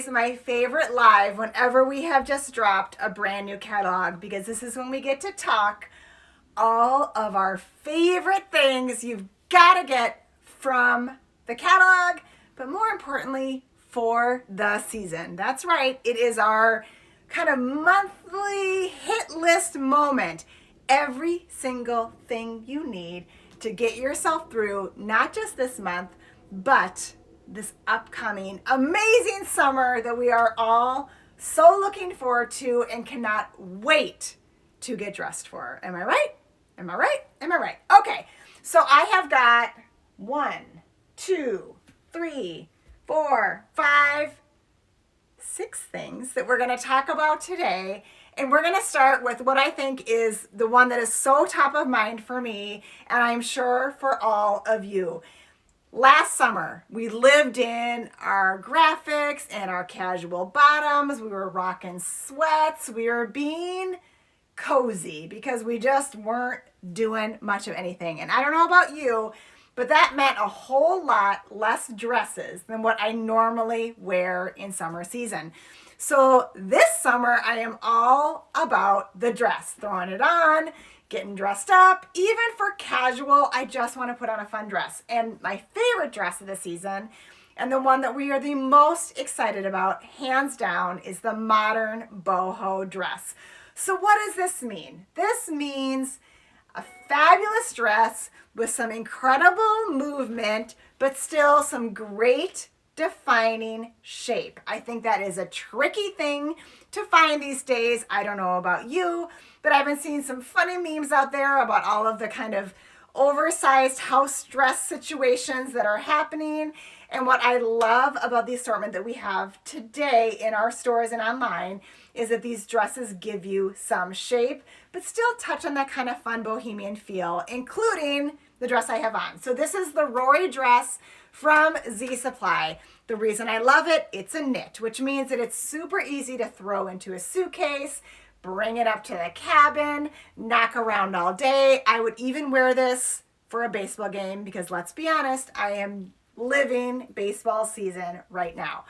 always my favorite live whenever we have just dropped a brand new catalog, because this is when we get to talk all of our favorite things you've got to get from the catalog, but more importantly, for the season. That's right, it is our kind of monthly hit list moment. Every single thing you need to get yourself through, not just this month, but this upcoming amazing summer that we are all so looking forward to and cannot wait to get dressed for. Am I right? Am I right? Am I right? Okay, so I have got 1, 2, 3, 4, 5, 6 things that we're going to talk about today. And we're going to start with what I think is the one that is so top of mind for me, and I'm sure for all of you. Last summer, we lived in our graphics and our casual bottoms. We were rocking sweats. We were being cozy because we just weren't doing much of anything. And I don't know about you, but that meant a whole lot less dresses than what I normally wear in summer season. So this summer, I am all about the dress, throwing it on, getting dressed up. Even for casual, I just want to put on a fun dress. And my favorite dress of the season, and the one that we are the most excited about, hands down, is the modern boho dress. So what does this mean? This means a fabulous dress with some incredible movement, but still some great defining shape. I think that is a tricky thing to find these days. I don't know about you, but I've been seeing some funny memes out there about all of the kind of oversized house dress situations that are happening. And what I love about the assortment that we have today in our stores and online is that these dresses give you some shape, but still touch on that kind of fun bohemian feel, including the dress I have on. So this is the Rory dress from Z Supply. The reason I love it, it's a knit, which means that it's super easy to throw into a suitcase, bring it up to the cabin, knock around all day. I would even wear this for a baseball game because, let's be honest, I am living baseball season right now.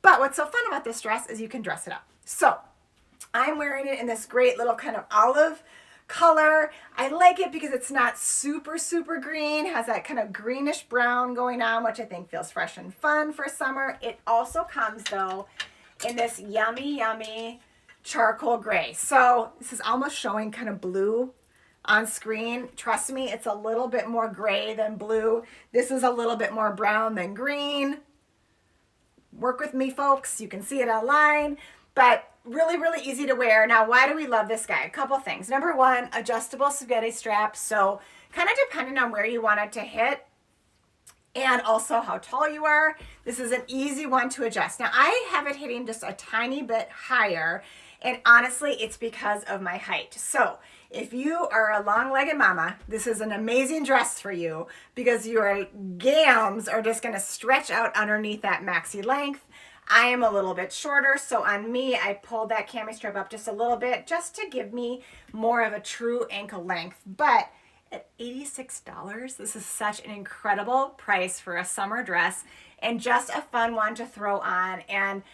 But what's so fun about this dress is you can dress it up. So I'm wearing it in this great little kind of olive color. I like it because it's not super green, has that kind of greenish brown going on, which I think feels fresh and fun for summer. It also comes though in this yummy charcoal gray. So this is almost showing kind of blue on screen. Trust me, it's a little bit more gray than blue. This is a little bit more brown than green. Work with me, folks. You can see it online, but really easy to wear. Now, why do we love this guy? A couple things. Number one, adjustable spaghetti strap. So kind of depending on where you want it to hit and also how tall you are, this is an easy one to adjust. Now, I have it hitting just a tiny bit higher, and honestly, it's because of my height. So if you are a long-legged mama, this is an amazing dress for you because your gams are just going to stretch out underneath that maxi length. I am a little bit shorter, so on me, I pulled that cami strap up just a little bit just to give me more of a true ankle length. But at $86, this is such an incredible price for a summer dress and just a fun one to throw on. And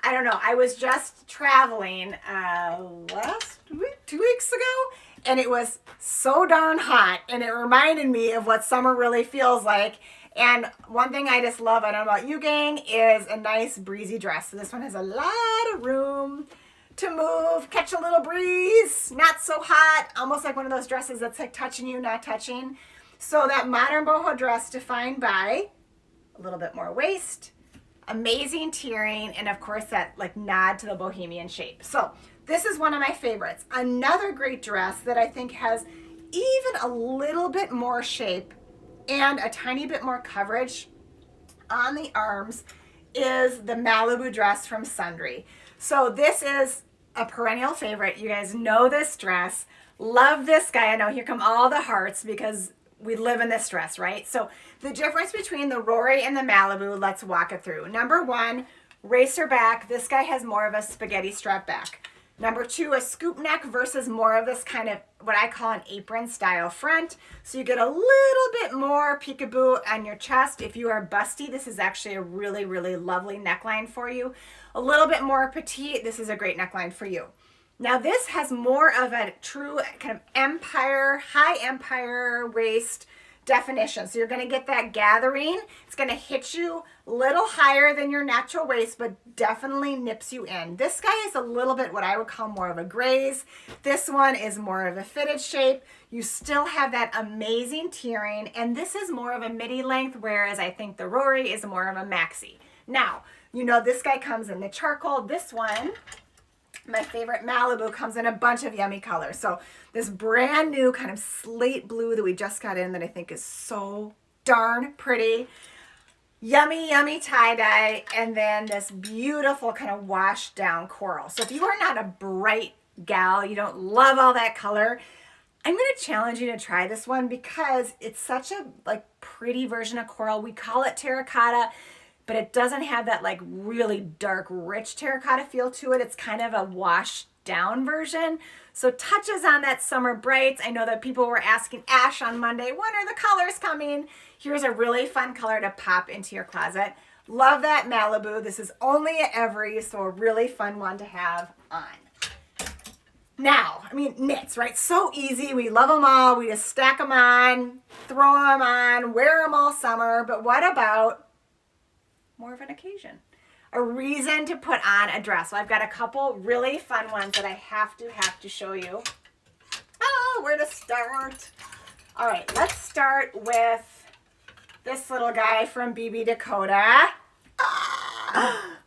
I don't know, I was just traveling last week, 2 weeks ago, and it was so darn hot, and it reminded me of what summer really feels like. And one thing I just love, I don't know about you, gang, is a nice breezy dress. So this one has a lot of room to move, catch a little breeze, not so hot, almost like one of those dresses that's like touching you, not touching. So that modern boho dress defined by a little bit more waist, amazing tiering, and of course that like nod to the bohemian shape. So this is one of my favorites. Another great dress that I think has even a little bit more shape and a tiny bit more coverage on the arms is the Malibu dress from Sundry. So this is a perennial favorite. You guys know this dress. Love this guy. I know here come all the hearts because we live in this dress, right? So the difference between the Rory and the Malibu, let's walk it through. Number one, racer back. This guy has more of a spaghetti strap back. Number 2, a scoop neck versus more of this kind of what I call an apron style front. So you get a little bit more peekaboo on your chest. If you are busty, this is actually a really, really lovely neckline for you. A little bit more petite, this is a great neckline for you. Now this has more of a true kind of empire, high empire waist definition. So you're going to get that gathering. It's going to hit you a little higher than your natural waist, but definitely nips you in. This guy is a little bit what I would call more of a graze. This one is more of a fitted shape. You still have that amazing tiering, and this is more of a midi length, whereas I think the Rory is more of a maxi. Now, you know this guy comes in the charcoal. This one, my favorite Malibu, comes in a bunch of yummy colors. So this brand new kind of slate blue that we just got in that I think is so darn pretty. Yummy, yummy tie-dye. And then this beautiful kind of washed down coral. So if you are not a bright gal, you don't love all that color, I'm going to challenge you to try this one because it's such a like pretty version of coral. We call it terracotta, but it doesn't have that like really dark, rich terracotta feel to it. It's kind of a washed down version. So touches on that summer brights. I know that people were asking Ash on Monday, when are the colors coming? Here's a really fun color to pop into your closet. Love that Malibu. This is only at Every, so a really fun one to have on. Now, I mean, knits, right? So easy. We love them all. We just stack them on, throw them on, wear them all summer. But what about more of an occasion? A reason to put on a dress. So I've got a couple really fun ones that I have to show you. Oh, where to start? All right, let's start with this little guy from BB Dakota.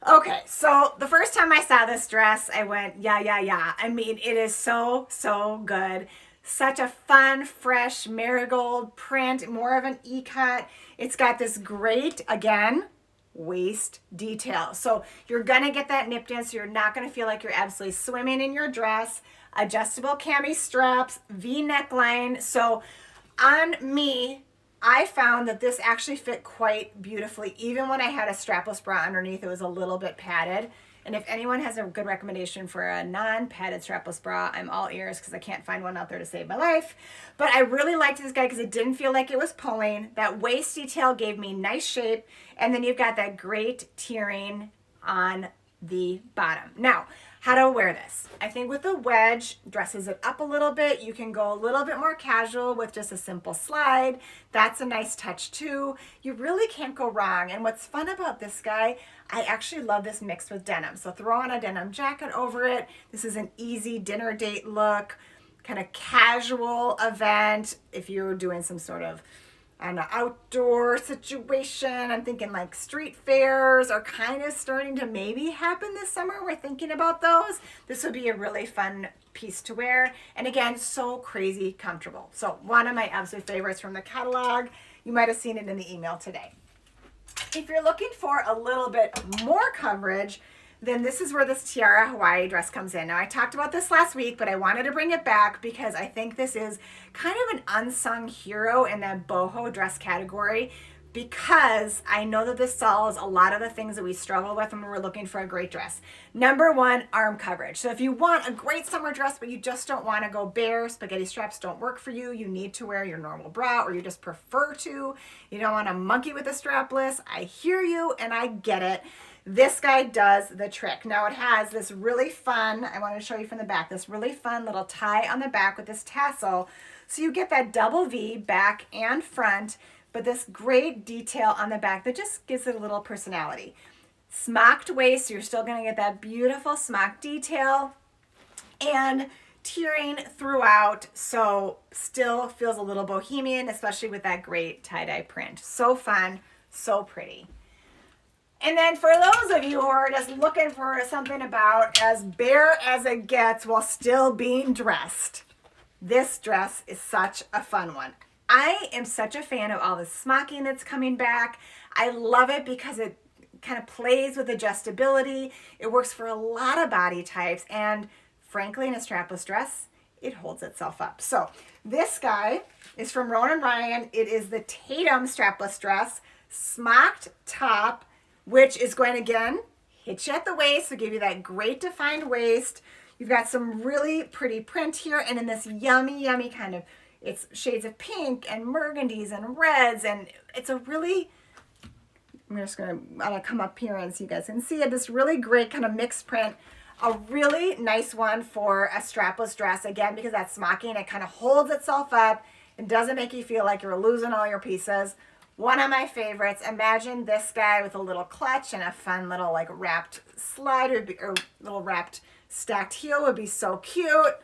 Okay, so the first time I saw this dress, I went, yeah. I mean, it is so, so good. Such a fun, fresh marigold print, more of an E-cut. It's got this great, again, waist detail. So you're gonna get that nipped in, so you're not gonna feel like you're absolutely swimming in your dress. Adjustable cami straps, V neckline. So on me, I found that this actually fit quite beautifully. Even when I had a strapless bra underneath, it was a little bit padded. And if anyone has a good recommendation for a non-padded strapless bra, I'm all ears because I can't find one out there to save my life. But I really liked this guy because it didn't feel like it was pulling. That waist detail gave me nice shape. And then you've got that great tiering on the bottom. Now, how to wear this. I think with the wedge, dresses it up a little bit. You can go a little bit more casual with just a simple slide. That's a nice touch too. You really can't go wrong. And what's fun about this guy, I actually love this mixed with denim. So throw on a denim jacket over it. This is an easy dinner date look, kind of casual event. If you're doing some sort of an outdoor situation, I'm thinking like street fairs are kind of starting to maybe happen this summer. We're thinking about those. This would be a really fun piece to wear. And again, so crazy comfortable. So one of my absolute favorites from the catalog. You might have seen it in the email today. If you're looking for a little bit more coverage, then this is where this Tiara Hawaii dress comes in. Now, I talked about this last week, but I wanted to bring it back because I think this is kind of an unsung hero in that boho dress category, because I know that this solves a lot of the things that we struggle with when we're looking for a great dress. Number one, arm coverage. So if you want a great summer dress, but you just don't want to go bare, spaghetti straps don't work for you, you need to wear your normal bra, or you just prefer to, you don't want to monkey with a strapless, I hear you and I get it. This guy does the trick. Now it has this really fun, I want to show you from the back, this really fun little tie on the back with this tassel. So you get that double V back and front, but this great detail on the back that just gives it a little personality. Smocked waist, so you're still going to get that beautiful smock detail and tiering throughout, so still feels a little bohemian, especially with that great tie-dye print. So fun, so pretty. And then for those of you who are just looking for something about as bare as it gets while still being dressed, this dress is such a fun one. I am such a fan of all the smocking that's coming back. I love it because it kind of plays with adjustability. It works for a lot of body types, and frankly, in a strapless dress, it holds itself up. So this guy is from Ronan Ryan. It is the Tatum strapless dress, smocked top, which is going to, again, hit you at the waist, so give you that great defined waist. You've got some really pretty print here, and in this yummy, yummy kind of, it's shades of pink and burgundies and reds, and it's a really, I'm just gonna come up here and so you guys can see it. This really great kind of mixed print. A really nice one for a strapless dress, again, because that smocking, it kind of holds itself up and doesn't make you feel like you're losing all your pieces. One of my favorites. Imagine this guy with a little clutch and a fun little like wrapped slide or little wrapped stacked heel would be so cute.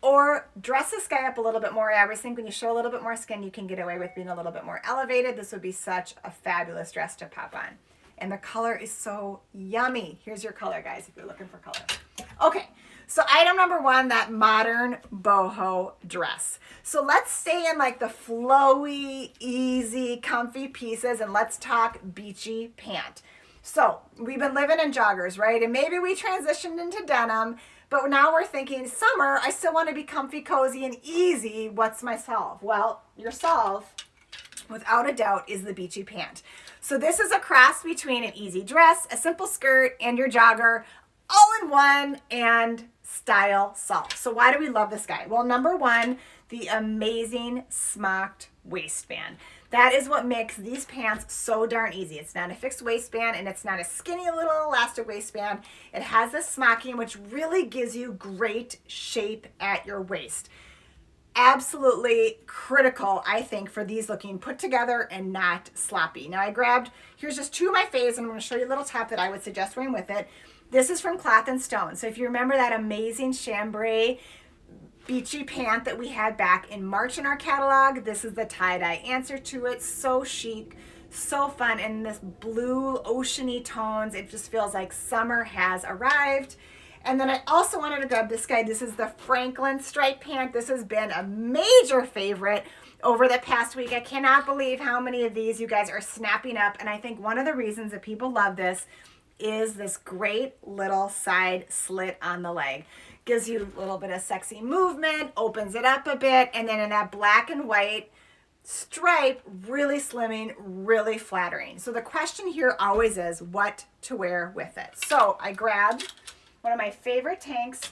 Or dress this guy up a little bit more. I always think when you show a little bit more skin, you can get away with being a little bit more elevated. This would be such a fabulous dress to pop on. And the color is so yummy. Here's your color, guys, if you're looking for color. Okay, so item number one, that modern boho dress. So let's stay in like the flowy, easy, comfy pieces, and let's talk beachy pant. So we've been living in joggers, right? And maybe we transitioned into denim, but now we're thinking summer, I still want to be comfy, cozy, and easy. What's my solve? Well, your solve, without a doubt, is the beachy pant. So this is a cross between an easy dress, a simple skirt, and your jogger, all in one, and style solve. So why do we love this guy? Well, number one, the amazing smocked waistband. That is what makes these pants so darn easy. It's not a fixed waistband, and it's not a skinny little elastic waistband. It has this smocking, which really gives you great shape at your waist. Absolutely critical, I think, for these looking put together and not sloppy. Now I grabbed, here's just two of my faves, and I'm going to show you a little top that I would suggest wearing with it. This is from Cloth and Stone. So if you remember that amazing chambray beachy pant that we had back in March in our catalog, this is the tie-dye answer to it. So chic, so fun, and this blue oceany tones. It just feels like summer has arrived. And then I also wanted to grab this guy. This is the Franklin stripe pant. This has been a major favorite over the past week. I cannot believe how many of these you guys are snapping up. And I think one of the reasons that people love this is this great little side slit on the leg. Gives you a little bit of sexy movement, opens it up a bit, and then in that black and white stripe, really slimming, really flattering. So the question here always is what to wear with it. So I grabbed one of my favorite tanks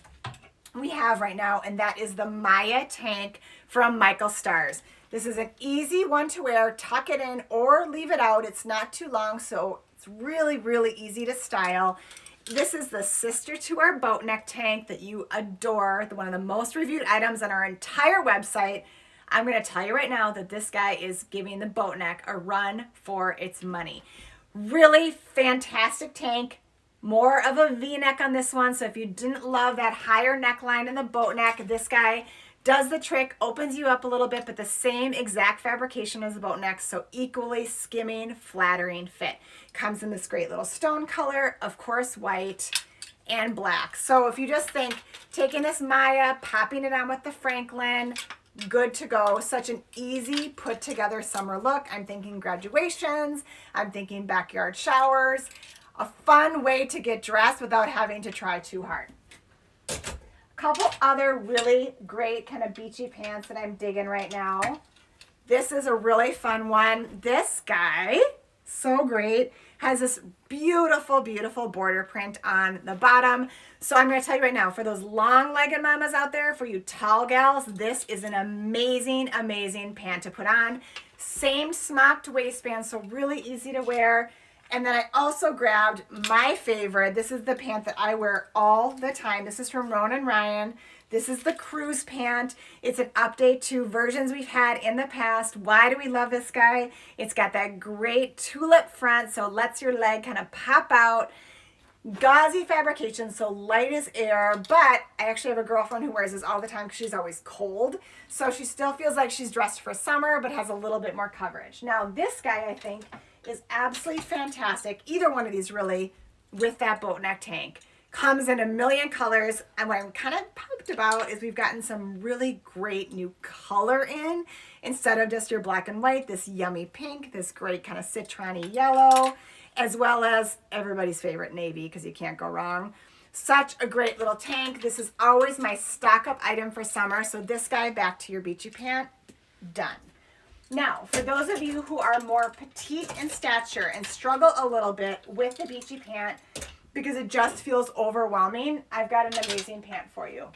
we have right now, and that is the Maya tank from Michael Stars. This is an easy one to wear. Tuck it in or leave it out. It's not too long, so it's really, really easy to style. This is the sister to our boat neck tank that you adore, one of the most reviewed items on our entire website. I'm going to tell you right now that this guy is giving the boat neck a run for its money. Really fantastic tank. More of a V-neck on this one, so if you didn't love that higher neckline in the boat neck, this guy does the trick, opens you up a little bit, but the same exact fabrication as the boat neck, so equally skimming, flattering fit. Comes in this great little stone color, of course, white and black. So if you just think, taking this Maya, popping it on with the Franklin, good to go. Such an easy put together summer look. I'm thinking graduations, I'm thinking backyard showers. A fun way to get dressed without having to try too hard. A couple other really great kind of beachy pants that I'm digging right now. This is a really fun one. This guy, so great, has this beautiful, beautiful border print on the bottom. So I'm going to tell you right now, for those long-legged mamas out there, for you tall gals, this is an amazing, amazing pant to put on. Same smocked waistband, so really easy to wear. And then I also grabbed my favorite. This is the pant that I wear all the time. This is from Ronan Ryan. This is the cruise pant. It's an update to versions we've had in the past. Why do we love this guy? It's got that great tulip front, so it lets your leg kind of pop out. Gauzy fabrication, so light as air, but I actually have a girlfriend who wears this all the time because she's always cold. So she still feels like she's dressed for summer, but has a little bit more coverage. Now this guy, I think, is absolutely fantastic. Either one of these really, with that boat neck tank. Comes in a million colors, and what I'm kind of pumped about is we've gotten some really great new color in. Instead of just your black and white, this yummy pink, this great kind of citron-y yellow, as well as everybody's favorite navy, because you can't go wrong. Such a great little tank. This is always my stock-up item for summer, so this guy, back to your beachy pant, done. Now, for those of you who are more petite in stature and struggle a little bit with the beachy pant, because it just feels overwhelming, I've got an amazing pant for you.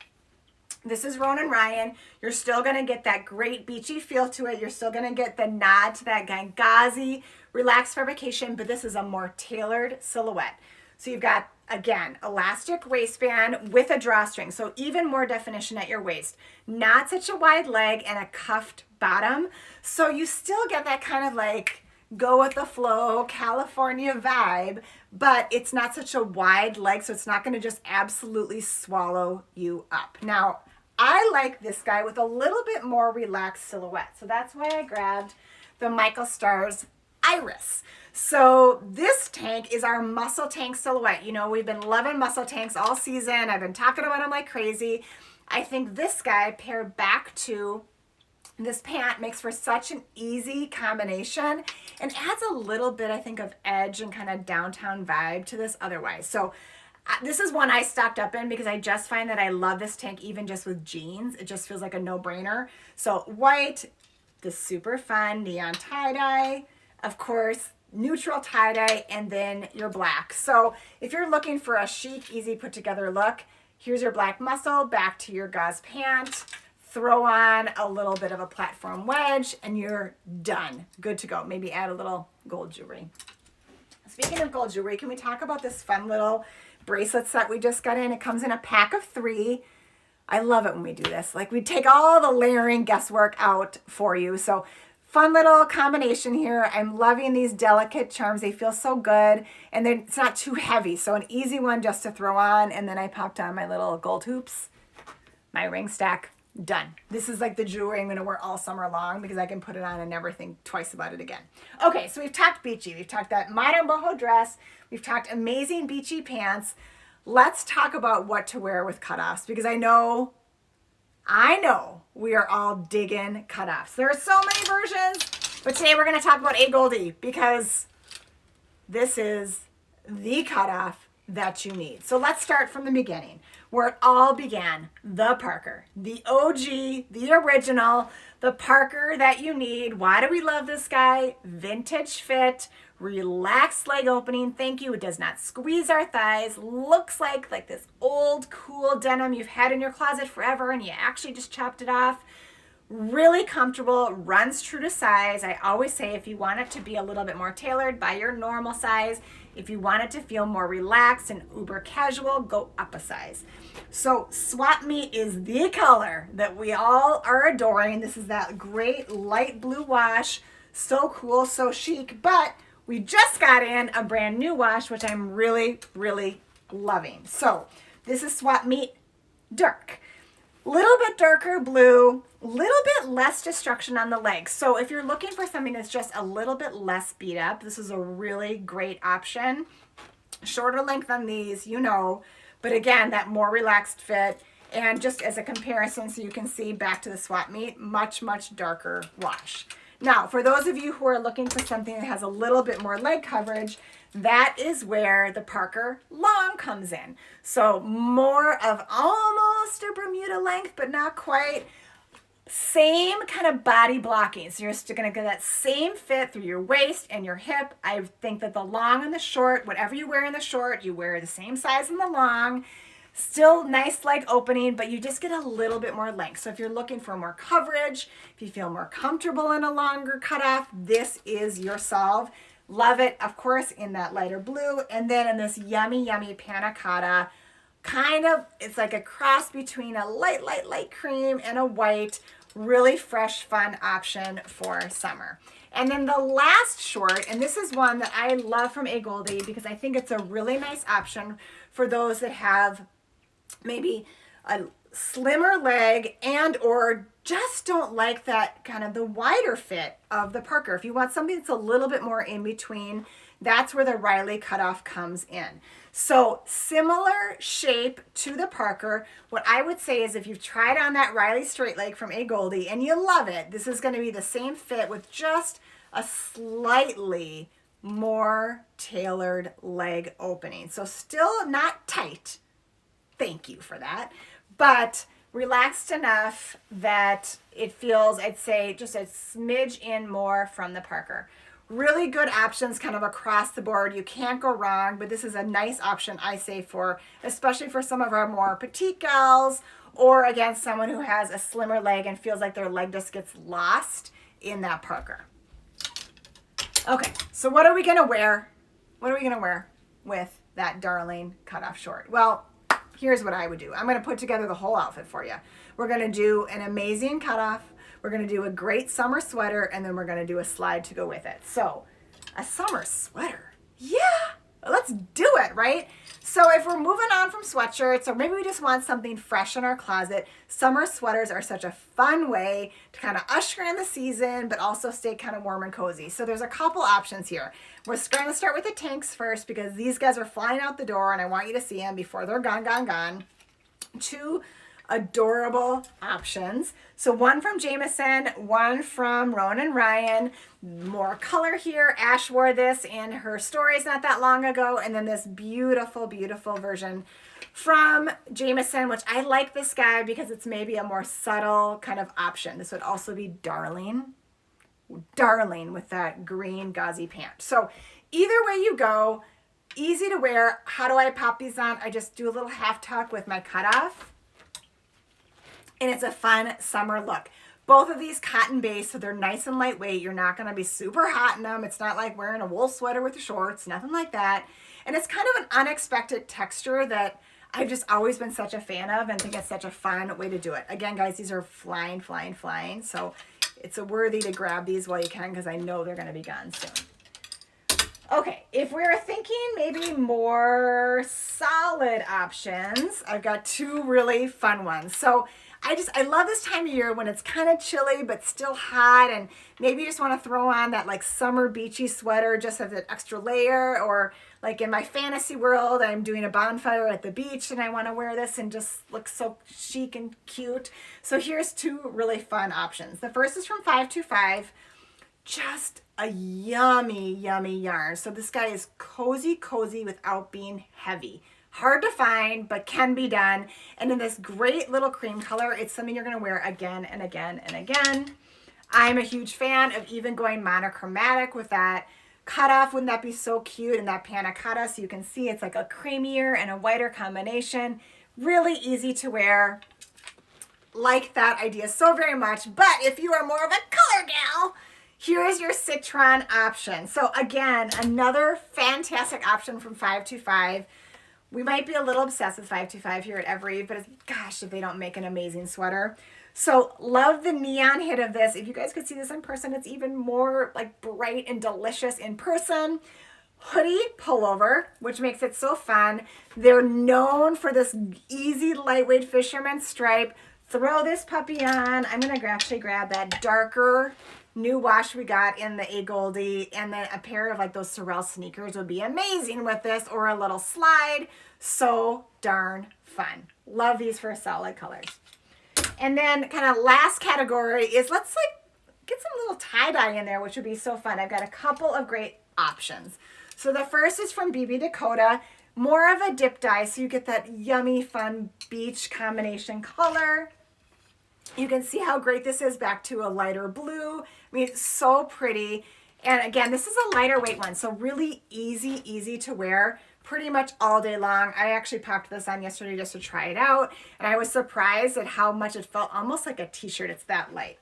This is Ronan Ryan. You're still going to get that great beachy feel to it. You're still going to get the nod to that Gangazi relaxed fabrication, but this is a more tailored silhouette. So you've got, again, elastic waistband with a drawstring, so even more definition at your waist. Not such a wide leg and a cuffed bottom, so you still get that kind of like go with the flow California vibe, but it's not such a wide leg, so it's not going to just absolutely swallow you up. Now, I like this guy with a little bit more relaxed silhouette, so that's why I grabbed the Michael Stars Iris. So this tank is our muscle tank silhouette. You know, we've been loving muscle tanks all season. I've been talking about them like crazy. I think this guy paired back to this pant makes for such an easy combination and adds a little bit, I think, of edge and kind of downtown vibe to this otherwise. So this is one I stocked up in because I just find that I love this tank even just with jeans. It just feels like a no-brainer. So white, the super fun neon tie-dye, of course, neutral tie-dye, and then your black. So if you're looking for a chic, easy put-together look, here's your black muscle, back to your gauze pant, throw on a little bit of a platform wedge, and you're done. Good to go. Maybe add a little gold jewelry. Speaking of gold jewelry, can we talk about this fun little bracelet set we just got in? It comes in a pack of 3. I love it when we do this. Like, we take all the layering guesswork out for you. So fun little combination here. I'm loving these delicate charms. They feel so good, and it's not too heavy. So an easy one just to throw on. And then I popped on my little gold hoops, my ring stack. Done. This is like the jewelry I'm going to wear all summer long because I can put it on and never think twice about it again. Okay, so we've talked beachy. We've talked that modern boho dress. We've talked amazing beachy pants. Let's talk about what to wear with cutoffs because I know we are all digging cutoffs. There are so many versions, but today we're going to talk about A. Goldie because this is the cutoff that you need. So let's start from the beginning, where it all began, the Parker, the OG, the original, the Parker that you need. Why do we love this guy? Vintage fit, relaxed leg opening. Thank you. It does not squeeze our thighs. Looks like this old cool denim you've had in your closet forever and you actually just chopped it off. Really comfortable, runs true to size. I always say if you want it to be a little bit more tailored, buy your normal size. If you want it to feel more relaxed and uber casual, go up a size. So Swap Meet is the color that we all are adoring. This is that great light blue wash. So cool, so chic, but we just got in a brand new wash, which I'm really, really loving. So this is Swap Meet Dark. Little bit darker blue, little bit less destruction on the legs. So if you're looking for something that's just a little bit less beat up, this is a really great option. Shorter length on these, you know, but again, that more relaxed fit. And just as a comparison, so you can see back to the Swap Meet, much, much darker wash. Now, for those of you who are looking for something that has a little bit more leg coverage, that is where the Parker Long comes in. So more of almost a Bermuda length, but not quite. Same kind of body blocking. So you're still going to get that same fit through your waist and your hip. I think that the long and the short, whatever you wear in the short, you wear the same size in the long. Still nice leg opening, but you just get a little bit more length. So if you're looking for more coverage, if you feel more comfortable in a longer cutoff, this is your solve. Love it, of course, in that lighter blue. And then in this yummy, yummy panna cotta, kind of, it's like a cross between a light, light, light cream and a white. Really fresh, fun option for summer. And then the last short, and this is one that I love from A. Goldie because I think it's a really nice option for those that have maybe a slimmer leg and or just don't like that kind of the wider fit of the Parker. If you want something that's a little bit more in between, that's where the Riley cutoff comes in. So similar shape to the Parker. What I would say is if you've tried on that Riley straight leg from A. Goldie and you love it, this is going to be the same fit with just a slightly more tailored leg opening. So still not tight. Thank you for that. But relaxed enough that it feels, I'd say, just a smidge in more from the Parker. really good options kind of across the board. You can't go wrong, but this is a nice option, I say, for especially for some of our more petite gals, or again, someone who has a slimmer leg and feels like their leg just gets lost in that parka. Okay, so what are we gonna wear? What are we gonna wear with that darling cutoff short? Well, here's what I would do. I'm gonna put together the whole outfit for you. We're gonna do an amazing cutoff. We're gonna do a great summer sweater, and then we're gonna do a slide to go with it. So, a summer sweater. Yeah, let's do it, right? So if we're moving on from sweatshirts, or maybe we just want something fresh in our closet, summer sweaters are such a fun way to kind of usher in the season, but also stay kind of warm and cozy. So there's a couple options here. We're going to start with the tanks first, because these guys are flying out the door, and I want you to see them before they're gone. Two adorable options. So one from Jamieson, one from Ronan Ryan. More color here. Ash wore this in her stories not that long ago. And then this beautiful, beautiful version from Jamieson, which I like this guy because it's maybe a more subtle kind of option. This would also be darling with that green gauzy pant. So either way you go, easy to wear. How do I pop these on? I just do a little half tuck with my cutoff. And it's a fun summer look. Both of these cotton based, so they're nice and lightweight. You're not gonna be super hot in them. It's not like wearing a wool sweater with your shorts, nothing like that. And it's kind of an unexpected texture that I've just always been such a fan of, and think it's such a fun way to do it. Again, guys, these are flying. So it's a worthy to grab these while you can, because I know they're gonna be gone soon. Okay, if we're thinking maybe more solid options, I've got two really fun ones. So I love this time of year when it's kind of chilly but still hot, and maybe you just want to throw on that like summer beachy sweater just as an extra layer, or like in my fantasy world, I'm doing a bonfire at the beach and I want to wear this and just look so chic and cute. So here's two really fun options. The first is from 525. Just a yummy yarn. So this guy is cozy without being heavy. Hard to find, but can be done. And in this great little cream color, it's something you're gonna wear again and again and again. I'm a huge fan of even going monochromatic with that cutoff. Wouldn't that be so cute? And that panna cotta, so you can see it's like a creamier and a whiter combination. Really easy to wear. Like that idea so very much. But if you are more of a color gal, here is your citron option. So again, another fantastic option from 525. We might be a little obsessed with 525 here at Evereve, but gosh, if they don't make an amazing sweater. So love the neon hit of this. If you guys could see this in person, it's even more like bright and delicious in person. Hoodie pullover, which makes it so fun. They're known for this easy, lightweight fisherman stripe. Throw this puppy on. I'm gonna actually grab that darker new wash we got in the A Goldie, and then a pair of like those Sorel sneakers would be amazing with this, or a little slide. So darn fun. Love these for solid colors. And then kind of last category is, let's like get some little tie-dye in there, which would be so fun. I've got a couple of great options. So the first is from BB Dakota, more of a dip dye, so you get that yummy fun beach combination color. You can see how great this is back to a lighter blue. I mean, it's so pretty. And again, this is a lighter weight one, so really easy to wear pretty much all day long. I actually popped this on yesterday just to try it out, and I was surprised at how much it felt almost like a t-shirt. It's that light.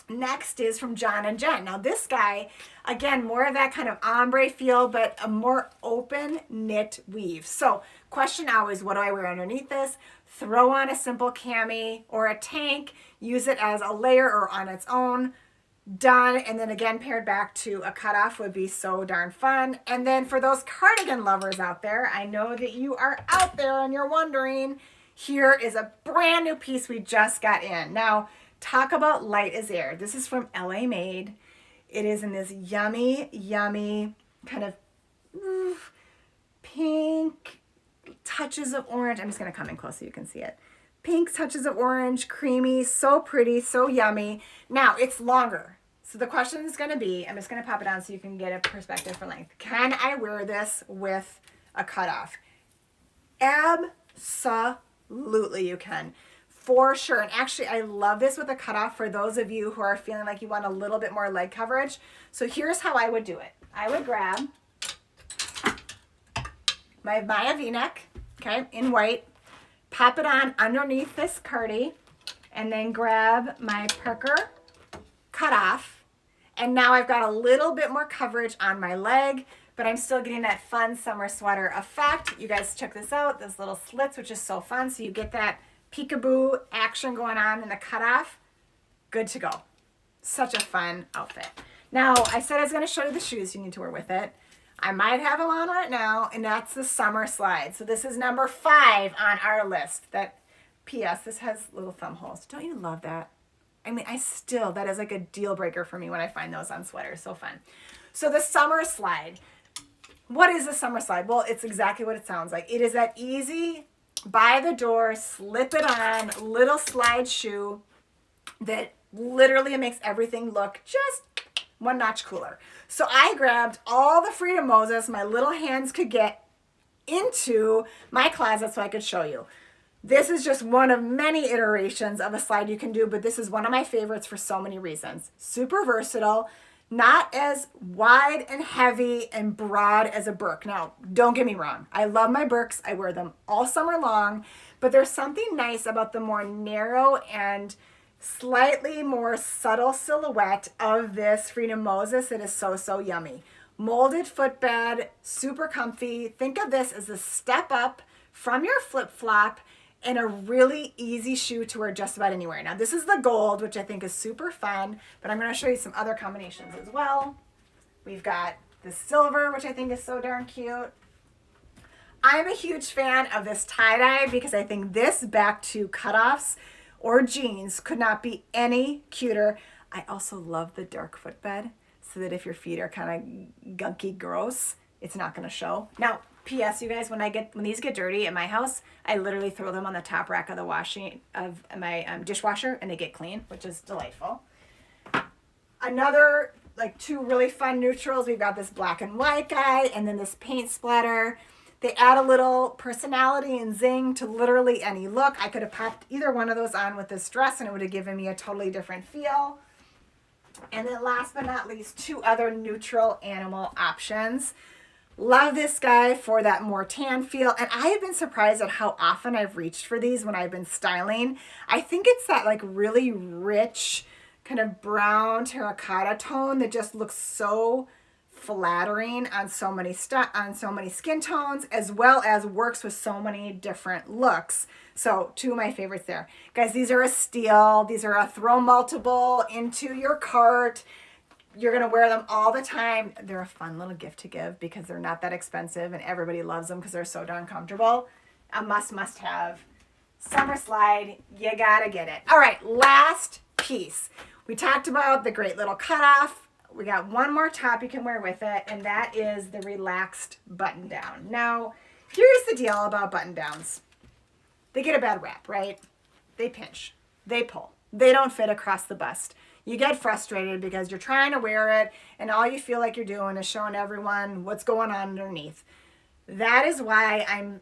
Next is from John and Jen. Now this guy, again, more of that kind of ombre feel, but a more open knit weave. So question always, what do I wear underneath this? Throw on a simple cami or a tank, use it as a layer or on its own. Done. And then again, paired back to a cutoff would be so darn fun. And then for those cardigan lovers out there, I know that you are out there and you're wondering, here is a brand new piece we just got in. Now, talk about light as air. This is from LA Made. It is in this yummy kind of pink touches of orange. I'm just going to come in close so you can see it. Pink touches of orange, creamy, so pretty, so yummy. Now, it's longer. So the question is going to be, I'm just going to pop it on so you can get a perspective for length. Can I wear this with a cutoff? Absolutely you can. for sure. And actually, I love this with a cutoff for those of you who are feeling like you want a little bit more leg coverage. So here's how I would do it. I would grab my Maya V-neck, okay, in white, pop it on underneath this cardi, and then grab my Parker cutoff. And now I've got a little bit more coverage on my leg, but I'm still getting that fun summer sweater effect. You guys check this out, those little slits, which is so fun. So you get that peekaboo action going on in the cutoff. Good to go. Such a fun outfit. Now, I said I was going to show you the shoes you need to wear with it. I might have them on right now, and that's the summer slide. So this is number 5 on our list. That, P.S., this has little thumb holes. Don't you love that? I mean, that is like a deal breaker for me when I find those on sweaters. So fun. So the summer slide. What is the summer slide? Well, it's exactly what it sounds like. It is that easy, by the door, slip it on, little slide shoe that literally makes everything look just one notch cooler. So I grabbed all the Freedom Moses my little hands could get into my closet so I could show you. This is just one of many iterations of a slide you can do, but this is one of my favorites for so many reasons. Super versatile, not as wide and heavy and broad as a Birk. Now, don't get me wrong. I love my Birks. I wear them all summer long, but there's something nice about the more narrow and slightly more subtle silhouette of this Freedom Moses. It is so, so yummy. Molded footbed, super comfy. Think of this as a step up from your flip-flop and a really easy shoe to wear just about anywhere. Now, this is the gold, which I think is super fun, but I'm going to show you some other combinations as well. We've got the silver, which I think is so darn cute. I'm a huge fan of this tie-dye because I think this back to cutoffs or jeans could not be any cuter. I also love the dark footbed so that if your feet are kind of gunky gross, it's not going to show. Now, P.S. you guys, when these get dirty at my house, I literally throw them on the top rack of my dishwasher and they get clean, which is delightful. Another, like 2 really fun neutrals. We've got this black and white guy and then this paint splatter. They add a little personality and zing to literally any look. I could have popped either one of those on with this dress and it would have given me a totally different feel. And then last but not least, 2 other neutral animal options. Love this guy for that more tan feel. And I have been surprised at how often I've reached for these when I've been styling. I think it's that like really rich kind of brown terracotta tone that just looks so flattering on so many skin tones, as well as works with so many different looks. So 2 of my favorites there. Guys, these are a steal. These are a throw multiple into your cart. You're going to wear them all the time. They're a fun little gift to give because they're not that expensive and everybody loves them because they're so darn comfortable. A must have. Summer slide, you got to get it. All right, last piece. We talked about the great little cutoff. We got one more top you can wear with it, and that is the relaxed button down. Now, here's the deal about button downs. They get a bad rap, right? They pinch, they pull, they don't fit across the bust. You get frustrated because you're trying to wear it and all you feel like you're doing is showing everyone what's going on underneath. That is why I'm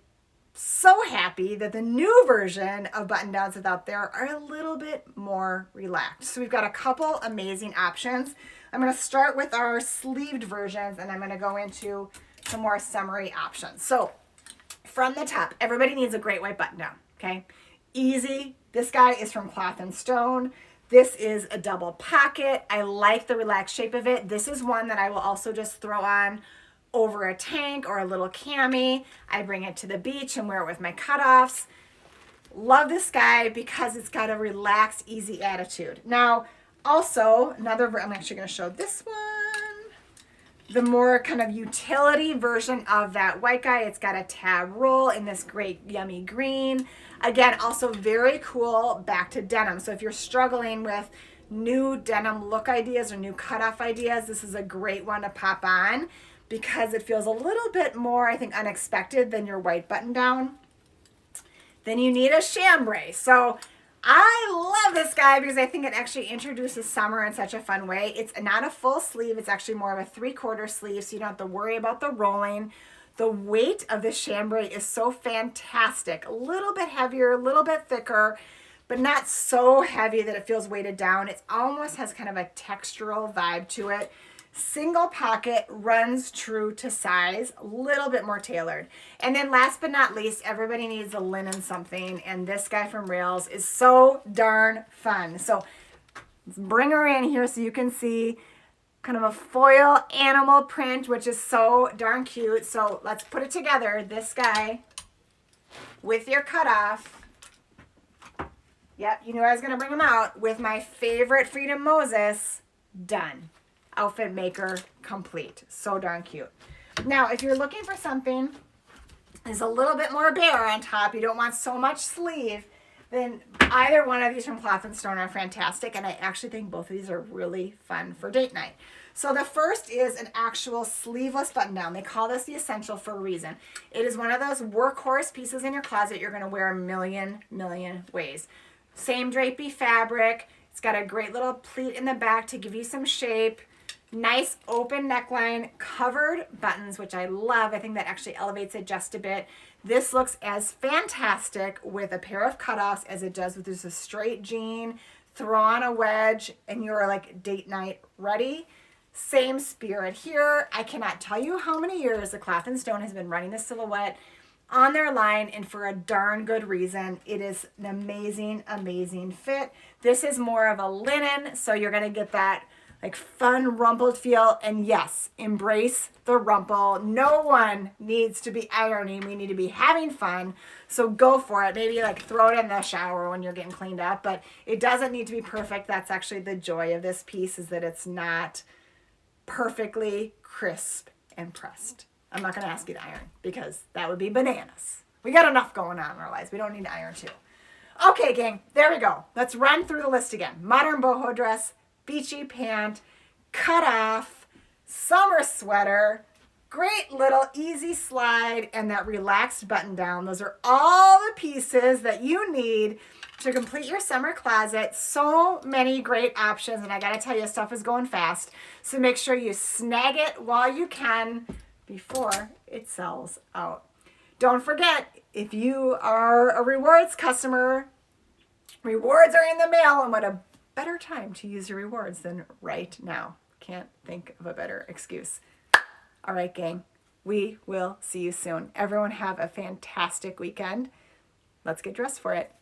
so happy that the new version of button downs that's out there are a little bit more relaxed. So we've got a couple amazing options. I'm going to start with our sleeved versions and I'm going to go into some more summery options. So from the top, everybody needs a great white button down, okay? Easy. This guy is from Cloth & Stone. This is a double pocket. I like the relaxed shape of it. This is one that I will also just throw on over a tank or a little cami. I bring it to the beach and wear it with my cutoffs. Love this guy because it's got a relaxed, easy attitude. Now, also, I'm actually going to show this one. The more kind of utility version of that white guy. It's got a tab roll in this great yummy green. Again, also very cool back to denim. So if you're struggling with new denim look ideas or new cutoff ideas, this is a great one to pop on because it feels a little bit more, I think, unexpected than your white button down. Then you need a chambray. So I love this guy because I think it actually introduces summer in such a fun way. It's not a full sleeve. It's actually more of a 3/4 sleeve, so you don't have to worry about the rolling. The weight of this chambray is so fantastic. A little bit heavier, a little bit thicker, but not so heavy that it feels weighted down. It almost has kind of a textural vibe to it. Single pocket, runs true to size, a little bit more tailored. And then last but not least, everybody needs a linen something, and this guy from Rails is so darn fun. So let's bring her in here so you can see kind of a foil animal print, which is so darn cute. So let's put it together. This guy with your cutoff. Yep, you knew I was going to bring them out with my favorite Freedom Moses. Done. Outfit maker complete. So darn cute. Now, if you're looking for something that's a little bit more bare on top, you don't want so much sleeve, then either one of these from Cloth & Stone are fantastic, and I actually think both of these are really fun for date night. So the first is an actual sleeveless button down. They call this the Essential for a reason. It is one of those workhorse pieces in your closet you're going to wear a million ways. Same drapey fabric. It's got a great little pleat in the back to give you some shape. Nice open neckline, covered buttons, which I love. I think that actually elevates it just a bit. This looks as fantastic with a pair of cutoffs as it does with just a straight jean. Throw on a wedge and you're like date night ready. Same spirit here. I cannot tell you how many years the Cloth & Stone has been running this silhouette on their line, and for a darn good reason. It is an amazing fit. This is more of a linen, so you're going to get that like fun rumpled feel. And yes, embrace the rumple. No one needs to be ironing. We need to be having fun. So go for it. Maybe like throw it in the shower when you're getting cleaned up, but it doesn't need to be perfect. That's actually the joy of this piece, is that it's not perfectly crisp and pressed. I'm not going to ask you to iron because that would be bananas. We got enough going on in our lives. We don't need to iron too. Okay, gang, there we go. Let's run through the list again. Modern boho dress, beachy pant, cut off, summer sweater, great little easy slide, and that relaxed button down. Those are all the pieces that you need to complete your summer closet. So many great options, and I gotta tell you, stuff is going fast. So make sure you snag it while you can before it sells out. Don't forget, if you are a rewards customer, rewards are in the mail, and what a better time to use your rewards than right now. Can't think of a better excuse. All right, gang, we will see you soon. Everyone have a fantastic weekend. Let's get dressed for it.